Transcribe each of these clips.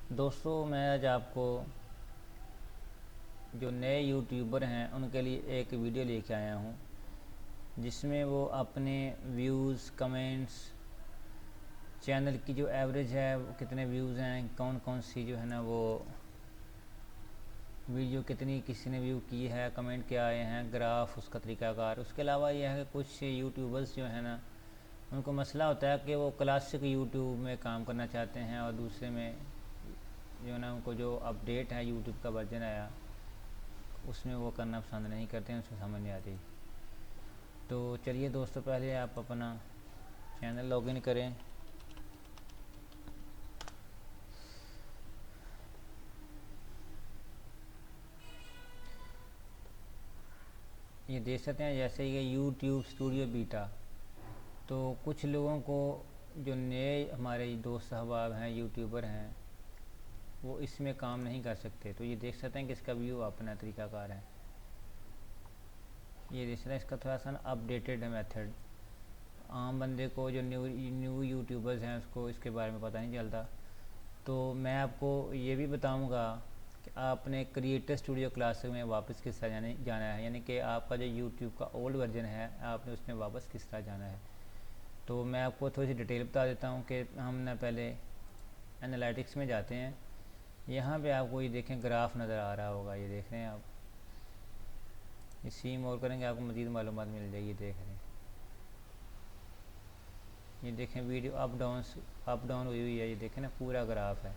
दोस्तों, मैं आज आपको जो नए यूट्यूबर हैं उनके लिए एक वीडियो लेके आया हूँ जिसमें वो अपने व्यूज़, कमेंट्स, चैनल की जो एवरेज है वो कितने व्यूज़ हैं, कौन कौन सी जो है ना वो वीडियो कितनी किसी ने व्यू की है, कमेंट क्या आए हैं, ग्राफ, उसका तरीक़ाकार। उसके अलावा यह है कि कुछ यूट्यूबर्स जो है ना उनको मसला होता है कि वो क्लासिक यूट्यूब में काम करना चाहते हैं और दूसरे में जो है ना उनको जो अपडेट है यूट्यूब का वर्जन आया उसमें वो करना पसंद नहीं करते हैं, उसमें समझ नहीं आती। तो चलिए दोस्तों, पहले आप अपना चैनल लॉगिन करें। ये देख सकते हैं जैसे ये यूट्यूब स्टूडियो बीटा। तो कुछ लोगों को जो नए हमारे दोस्त अहबाब हैं, यूट्यूबर हैं, वो इसमें काम नहीं कर सकते। तो ये देख सकते हैं कि इसका व्यू अपना तरीक़ाकार है। ये देख सकते हैं इसका थोड़ा सा अपडेटेड है मेथड। आम बंदे को जो न्यू यूट्यूबर्स हैं उसको इसके बारे में पता नहीं चलता। तो मैं आपको ये भी बताऊंगा कि आपने क्रिएटर स्टूडियो क्लासिक में वापस किस तरह जाना है, यानी कि आपका जो यूट्यूब का ओल्ड वर्जन है आपने उसमें वापस किस तरह जाना है। तो मैं आपको थोड़ी सी डिटेल बता देता हूँ कि हम ना पहले एनालिटिक्स में जाते हैं। यहाँ पे आपको ये देखें ग्राफ नज़र आ रहा होगा, ये देख रहे हैं आप। ये सी मोर करेंगे आपको मज़ीद मालूमात मिल जाएगी। देख रहे हैं, ये देखें वीडियो अप डाउन हुई हुई है, ये देखें ना पूरा ग्राफ है।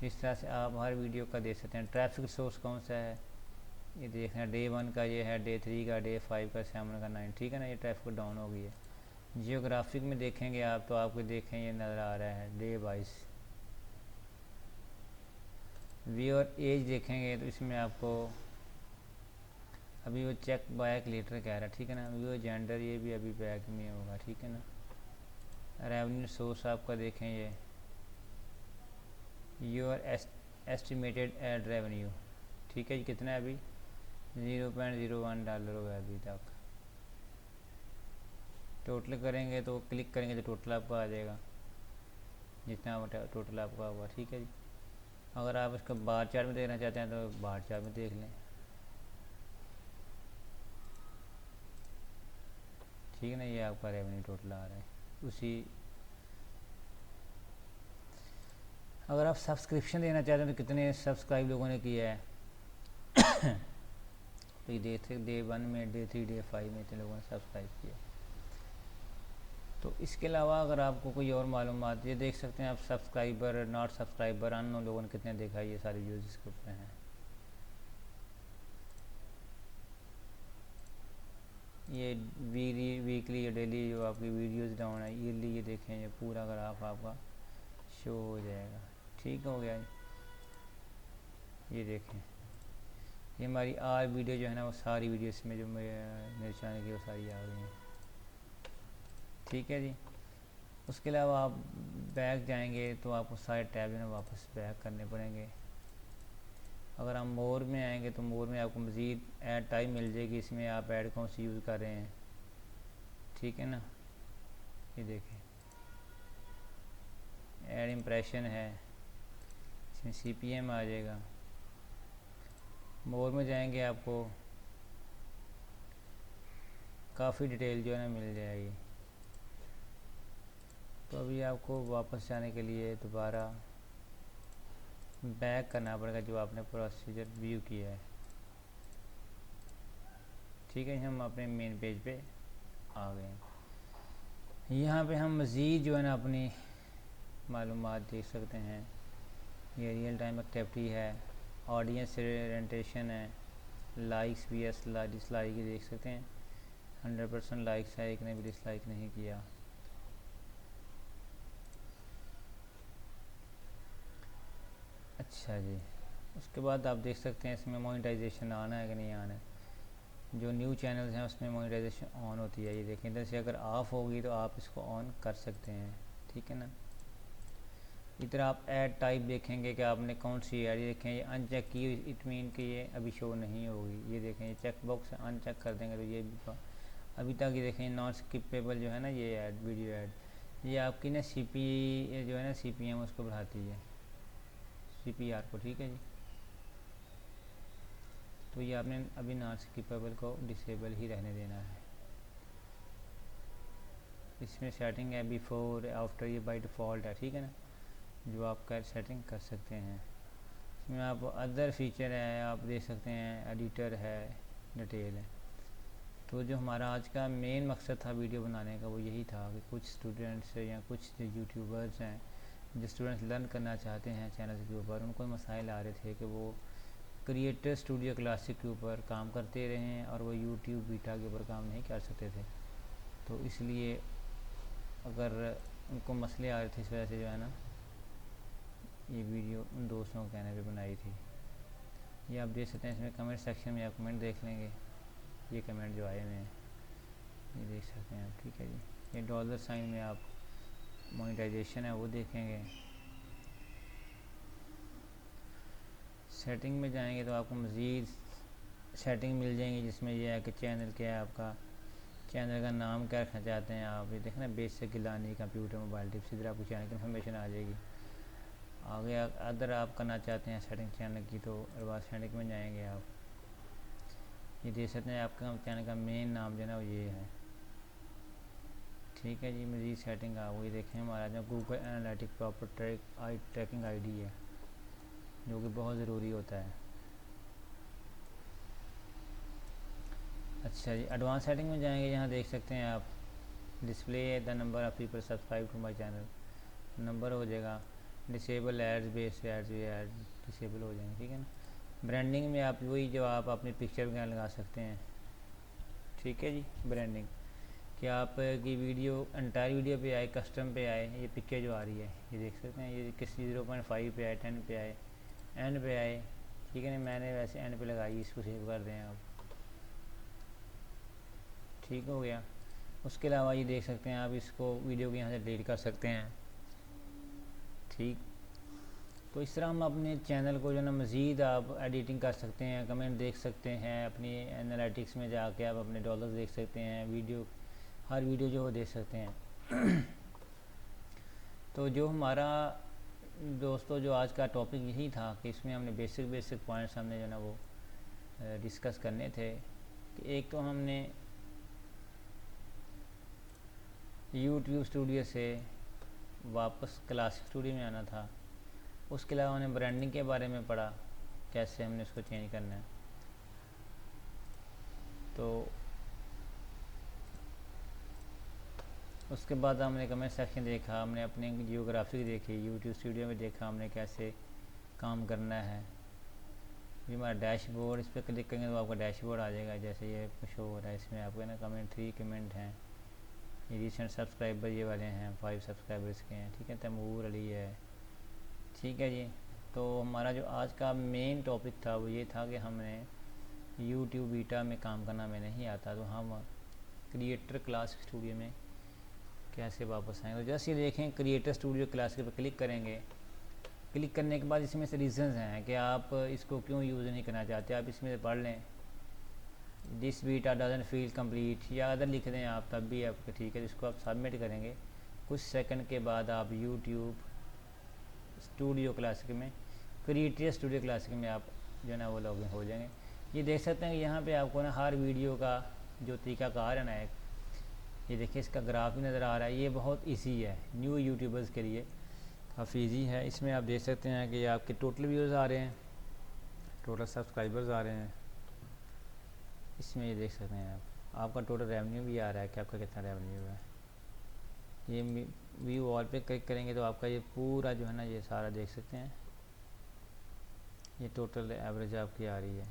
तो इस तरह से आप हर वीडियो का देख सकते हैं। ट्रैफिक सोर्स कौन सा है ये देख रहे हैं। डे 1 का ये है, डे 3 का, डे 5 का, 7 का, 9, ठीक है ना। ये ट्रैफिक डाउन हो गई है। जियोग्राफिक में देखेंगे आप तो आपको देखें ये नज़र आ रहा है डे वाइज। व्यूअर एज देखेंगे तो इसमें आपको अभी वो चेक बैक लेटर कह रहा है, ठीक है ना। व्यूअर जेंडर ये भी अभी बैक में होगा, ठीक है ना। रेवेन्यू सोर्स आपका देखें ये योर एस्टिमेटेड एड रेवेन्यू, ठीक है जी। कितना है अभी? $0.01 हुआ है अभी तक। टोटल करेंगे तो क्लिक करेंगे तो टोटल आपका आ जाएगा, जितना टोटल आपका हुआ, ठीक है जी। अगर आप इसका बार चार्ट में देखना चाहते हैं तो बार चार्ट में देख लें, ठीक है ना। ये आपका रेवेन्यू टोटल आ रहा है उसी। अगर आप सब्सक्रिप्शन देना चाहते हैं तो कितने सब्सक्राइब लोगों ने किया है तो ये डे 1 में, डे 3, डे 5 में इतने लोगों ने सब्सक्राइब किया। तो इसके अलावा अगर आपको कोई और मालूमात, ये देख सकते हैं आप सब्सक्राइबर, नॉट सब्सक्राइबर, अननोन लोगों ने कितने देखा, ये सारी व्यूज़ इसके ऊपर हैं। ये वीकली या डेली जो आपकी वीडियोस डाउन है, ईयरली ये देखें, ये पूरा ग्राफ आपका शो हो जाएगा, ठीक हो गया। ये देखें, ये हमारी आर वीडियो जो है ना वो सारी वीडियो इसमें जो मेरे चैनल की वो सारी आ गई हैं, ठीक है जी। उसके अलावा आप बैक जाएंगे तो आपको सारे टैब जो है वापस बैक करने पड़ेंगे। अगर हम मोर में आएंगे तो मोर में आपको मज़ीद ऐड टाइप मिल जाएगी, इसमें आप ऐड कौन सी यूज़ कर रहे हैं, ठीक है ना। ये देखें ऐड इम्प्रेशन है, इसमें CPM आ जाएगा। मोर में जाएंगे आपको काफ़ी डिटेल जो है ना मिल जाएगी। तो अभी आपको वापस जाने के लिए दोबारा बैक करना पड़ेगा जो आपने प्रोसीजर व्यू किया है, ठीक है। हम अपने मेन पेज पे आ गए हैं। यहाँ पे हम मज़ीद जो है ना अपनी मालूमात देख सकते हैं। ये रियल टाइम एक्टिविटी है, ऑडियंस ओरिएंटेशन है, लाइक्स vs डिसलाइक देख सकते हैं। 100% लाइक्स है, एक ने भी डिसलाइक नहीं किया। अच्छा जी, उसके बाद आप देख सकते हैं इसमें मोनेटाइजेशन आना है कि नहीं आना है। जो न्यू चैनल्स हैं उसमें मोनेटाइजेशन ऑन होती है, ये देखें। इधर से अगर ऑफ होगी तो आप इसको ऑन कर सकते हैं, ठीक है ना। इधर आप ऐड टाइप देखेंगे कि आपने कौन सी ऐड, ये देखें ये अनचेक की, इट मीन कि ये अभी शो नहीं होगी। ये देखें ये चेक बॉक्स अनचेक कर देंगे तो ये भी अभी तक, ये देखें नॉट स्किपेबल जो है ना ये ऐड, वीडियो ऐड, ये आपकी ना जो है ना CPM उसको बढ़ाती है। SPPR को, ठीक है जी। तो ये आपने अभी नॉट स्किपेबल को डिसेबल ही रहने देना है। इसमें सेटिंग है बिफोर आफ्टर, ये बाय डिफ़ॉल्ट है, ठीक है ना, जो आप कर सेटिंग कर सकते हैं। इसमें आप अदर फीचर है, आप देख सकते हैं, एडिटर है, डिटेल है। तो जो हमारा आज का मेन मकसद था वीडियो बनाने का वो यही था कि कुछ स्टूडेंट्स या कुछ जो यूट्यूबर्स हैं, जो स्टूडेंट्स लर्न करना चाहते हैं चैनल के ऊपर, उनको मसाइल आ रहे थे कि वो क्रिएटर स्टूडियो क्लासिक के ऊपर काम करते रहें और वो यूट्यूब बीटा के ऊपर काम नहीं कर सकते थे। तो इसलिए अगर उनको मसले आ रहे थे, इस वजह से जो है ना ये वीडियो उन दोस्तों के कहने पे बनाई थी। ये आप देख सकते हैं, इसमें कमेंट सेक्शन में आप कमेंट देख लेंगे, ये कमेंट जो आए हुए हैं ये देख सकते हैं आप, ठीक है जी। ये डॉलर साइन में आप मोनेटाइजेशन है वो देखेंगे। सेटिंग में जाएंगे तो आपको मज़ीद सेटिंग मिल जाएंगी, जिसमें यह है कि चैनल क्या है आपका, चैनल का नाम क्या रखना चाहते हैं आप। ये देखें ना, basic Gilani computer mobile tips, इधर आपको चैनल की इन्फॉर्मेशन आ जाएगी। आगे अदर आप करना चाहते हैं सेटिंग चैनल की, तो एडवांस सेटिंग में जाएंगे आप। ये देख सकते हैं आपका चैनल का मेन नाम जो है ना वो ये है, ठीक है जी। मज़ीद सेटिंग आप वही देखें, हमारा जो Google analytic proper tracking ID है, जो कि बहुत ज़रूरी होता है। अच्छा जी, एडवांस सेटिंग में जाएंगे, यहाँ देख सकते हैं आप display the number of people subscribe to my channel, number हो जाएगा। डिसेबल एड्स, बेस्ड एड्स, ये एड डिसेबल हो जाएंगे, ठीक है ना। ब्रांडिंग में आप वही जो आप अपनी पिक्चर वगैरह लगा सकते हैं, ठीक है जी। ब्रांडिंग कि आपकी वीडियो एंटायर वीडियो पे आए, कस्टम पे आए, ये पिक्चर जो आ रही है ये देख सकते हैं, ये किसी 0.5 पे आए, 10 पे आए, एंड पे आए, ठीक है ना। मैंने वैसे एंड पे लगाई, इसको सेव कर दें आप, ठीक हो गया। उसके अलावा ये देख सकते हैं आप इसको वीडियो को यहाँ से डिलीट कर सकते हैं, ठीक। तो इस तरह हम अपने चैनल को जो ना मज़ीद आप एडिटिंग कर सकते हैं, कमेंट देख सकते हैं, अपनी एनालिटिक्स में जाके आप अपने डॉलर्स देख सकते हैं, वीडियो हर वीडियो जो देख सकते हैं। तो जो हमारा दोस्तों जो आज का टॉपिक यही था कि इसमें हमने बेसिक पॉइंट्स हमने जो ना वो डिस्कस करने थे कि एक तो हमने यूट्यूब स्टूडियो से वापस क्लासिक स्टूडियो में आना था। उसके अलावा हमने ब्रांडिंग के बारे में पढ़ा, कैसे हमने उसको चेंज करना है। तो उसके बाद हमने कमेंट सेक्शन देखा, हमने अपनी जियोग्राफी देखी, यूट्यूब स्टूडियो में देखा हमने कैसे काम करना है। ये हमारा डैशबोर्ड, इस पर क्लिक करेंगे तो आपका डैशबोर्ड आ जाएगा, जैसे ये शो हो रहा है। इसमें आपको ना कमेंट 3 कमेंट हैं, ये रिसेंट सब्सक्राइबर ये वाले हैं, 5 सब्सक्राइबर्स के हैं, ठीक है। तैमूर अली है, ठीक है जी। तो हमारा जो आज का मेन टॉपिक था वो ये था कि हमें यूट्यूब बीटा में काम करना हमें नहीं आता, तो हम क्रिएटर क्लास स्टूडियो में कैसे वापस आएंगे। तो जैसे ये देखें, क्रिएटर स्टूडियो क्लास पर क्लिक करेंगे, क्लिक करने के बाद इसमें से रीज़न्स हैं कि आप इसको क्यों यूज़ नहीं करना चाहते। आप इसमें से पढ़ लें, this beta doesn't feel complete, या अदर लिख दें आप, तब भी आपको ठीक है। इसको आप सबमिट करेंगे, कुछ सेकंड के बाद आप यूट्यूब स्टूडियो क्लासिक में, क्रिएटर स्टूडियो क्लासिक में आप जो ना वो लॉगिन हो जाएंगे। ये देख सकते हैं कि यहाँ पे आपको ना हर वीडियो का जो तरीक़ाकार है ना, एक ये देखिए इसका ग्राफ भी नज़र आ रहा है। ये बहुत ईजी है न्यू यूट्यूबर्स के लिए, काफ़ी ईजी है। इसमें आप देख सकते हैं कि आपके टोटल व्यूज़ आ रहे हैं, टोटल सब्सक्राइबर्स आ रहे हैं। इसमें ये देख सकते हैं आप, आपका टोटल रेवेन्यू भी आ रहा है कि आपका कितना रेवेन्यू है। ये व्यू ऑल पे क्लिक करेंगे तो आपका ये पूरा जो है ना ये सारा देख सकते हैं, ये टोटल एवरेज आपकी आ रही है,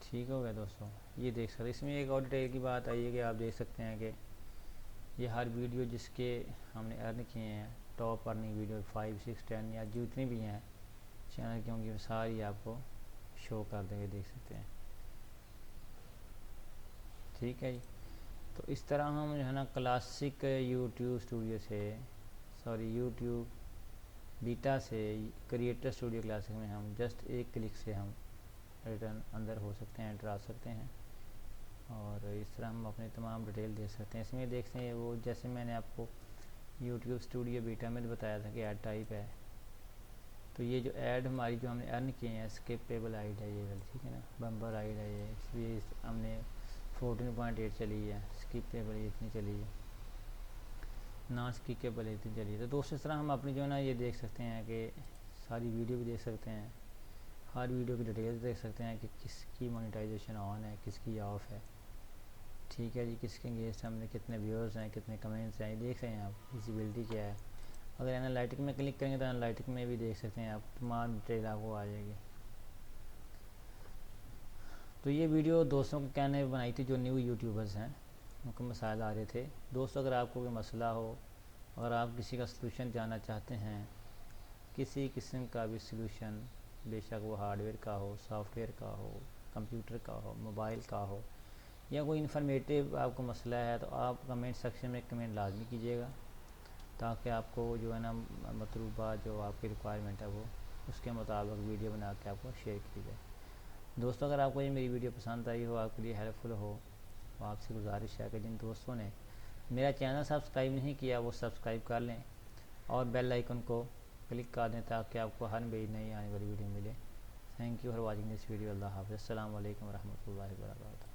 ठीक हो गया दोस्तों। ये देख सकते हैं। इसमें एक और डिटेल की बात आई है कि आप देख सकते हैं कि ये हर वीडियो जिसके हमने अर्न किए हैं, टॉप अर्निंग वीडियो 5, 6, 10 या जितनी भी हैं चैनल की होंगी, सारी आपको शो कर देंगे, देख सकते हैं, ठीक है जी। तो इस तरह हम जो है ना क्लासिक यूट्यूब स्टूडियो से, सॉरी यूट्यूब बीटा से क्रिएटर स्टूडियो क्लासिक में हम जस्ट एक क्लिक से हम रिटर्न अंदर हो सकते हैं, एंटर आ सकते हैं, और इस तरह हम अपने तमाम डिटेल देख सकते हैं। इसमें देखते हैं वो जैसे मैंने आपको यूट्यूब स्टूडियो बीटा में बताया था कि ऐड टाइप है, तो ये जो ऐड हमारी जो हमने अर्न किए हैं स्किपेबल आइड है ये वाली, ठीक है ना, बम्पर आइड है ये, इसलिए हमने 14.8 चली है, स्किपेबल इतनी चली है, नॉन स्किपेबल इतनी चली है। तो दोस्तों इस तरह हम अपनी जो है ना ये देख सकते हैं कि सारी वीडियो भी देख सकते हैं, हर वीडियो की डिटेल्स देख सकते हैं कि किसकी मोनेटाइजेशन ऑन है, किसकी ऑफ है, ठीक है जी, किसके अगेंस्ट हमने कितने व्यूअर्स हैं, कितने कमेंट्स हैं, ये देख रहे हैं आप, विजिबिलिटी क्या है। अगर एनालिटिक में क्लिक करेंगे तो एनालिटिक में भी देख सकते हैं आप, तमाम डिटेल आपको आ जाएगी। तो ये वीडियो दोस्तों को कहने बनाई थी जो न्यू यूट्यूबर्स हैं, उनको मसाइल आ रहे थे। दोस्तों अगर आपको कोई मसला हो, अगर आप किसी का सलूशन जानना चाहते हैं, किसी किस्म का भी सलूशन, बेशक वो हार्डवेयर का हो, सॉफ्टवेयर का हो, कंप्यूटर का हो, मोबाइल का हो, या कोई इन्फॉर्मेटिव आपको मसला है, तो आप कमेंट सेक्शन में कमेंट लाजमी कीजिएगा, ताकि आपको जो है ना मतलूबा जो आपकी रिक्वायरमेंट है वो उसके मुताबिक वीडियो बना के आपको शेयर की जाए। दोस्तों अगर आपको ये मेरी वीडियो पसंद आई हो, आपके लिए हेल्पफुल हो, तो आपसे गुजारिश है कि जिन दोस्तों ने मेरा चैनल सब्सक्राइब नहीं किया वो सब्सक्राइब कर लें और बेल आइकन को क्लिक कर दें ताकि आपको हर मेरी नई आने वाली वीडियो मिले। Thank you for watching this video. अल्लाह हाफ़िज़। अस्सलाम वालेकुम रहमतुल्लाहि व बरकातुहू।